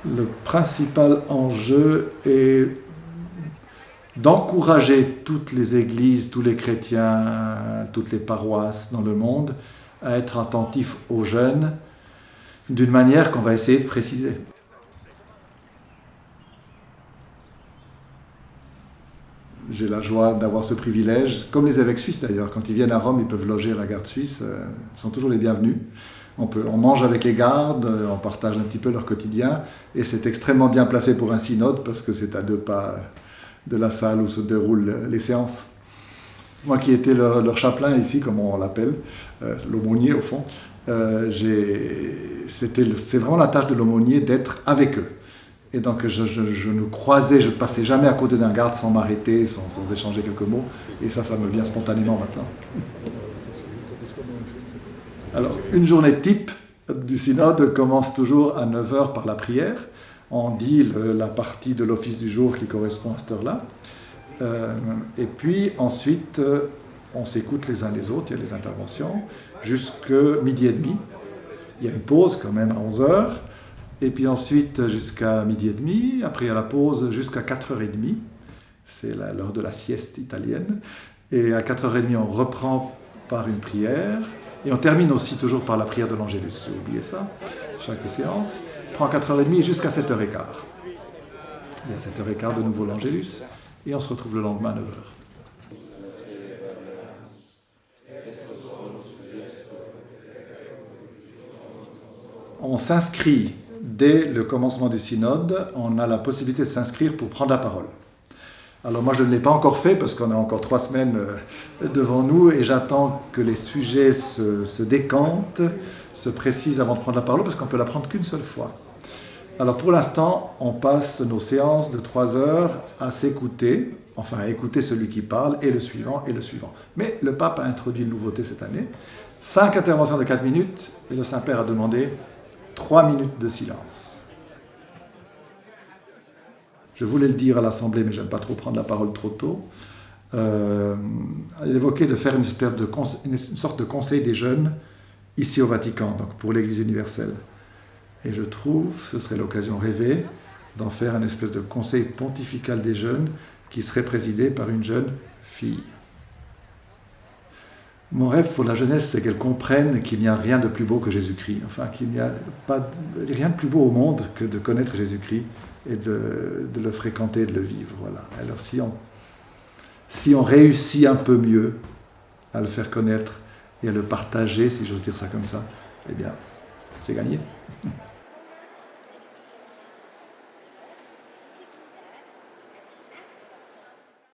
Le principal enjeu est d'encourager toutes les églises, tous les chrétiens, toutes les paroisses dans le monde à être attentifs aux jeunes d'une manière qu'on va essayer de préciser. J'ai la joie d'avoir ce privilège, comme les évêques suisses d'ailleurs. Quand ils viennent à Rome, ils peuvent loger à la garde suisse, ils sont toujours les bienvenus. On mange avec les gardes, on partage un petit peu leur quotidien, et c'est extrêmement bien placé pour un synode parce que c'est à 2 pas de la salle où se déroulent les séances. Moi qui étais leur chapelain ici, comme on l'appelle, l'aumônier au fond, c'est vraiment la tâche de l'aumônier d'être avec eux. Et donc je ne passais jamais à côté d'un garde sans m'arrêter, sans échanger quelques mots, et ça me vient spontanément maintenant. Alors, une journée type du synode commence toujours à 9 heures par la prière. On dit la partie de l'office du jour qui correspond à cette heure-là. Et puis ensuite, on s'écoute les uns les autres, il y a les interventions, jusqu'à midi et demi. Il y a une pause quand même à 11 heures. Et puis ensuite jusqu'à midi et demi. Après, il y a la pause jusqu'à 4h30. C'est l'heure de la sieste italienne. Et à 4h30, on reprend par une prière. Et on termine aussi toujours par la prière de l'Angélus. J'ai oublié ça. Chaque séance prend 4h30 jusqu'à 7h15. Et à 7h15, de nouveau l'Angélus. Et on se retrouve le lendemain à 9h. On s'inscrit dès le commencement du synode. On a la possibilité de s'inscrire pour prendre la parole. Alors moi je ne l'ai pas encore fait parce qu'on a encore 3 semaines devant nous et j'attends que les sujets se décantent, se précisent avant de prendre la parole parce qu'on ne peut la prendre qu'une seule fois. Alors pour l'instant, on passe nos séances de 3 heures à s'écouter, enfin à écouter celui qui parle et le suivant et le suivant. Mais le pape a introduit une nouveauté cette année, 5 interventions de 4 minutes et le Saint-Père a demandé 3 minutes de silence. Je voulais le dire à l'Assemblée, mais je n'aime pas trop prendre la parole trop tôt. Il évoquait de faire une sorte de conseil des jeunes ici au Vatican, donc pour l'Église universelle. Et je trouve, ce serait l'occasion rêvée, d'en faire une espèce de conseil pontifical des jeunes qui serait présidé par une jeune fille. Mon rêve pour la jeunesse, c'est qu'elle comprenne qu'il n'y a rien de plus beau que Jésus-Christ. Enfin, qu'il n'y a rien de plus beau au monde que de connaître Jésus-Christ et de le fréquenter, de le vivre. Voilà. Alors si on réussit un peu mieux à le faire connaître et à le partager, si j'ose dire ça comme ça, eh bien, c'est gagné.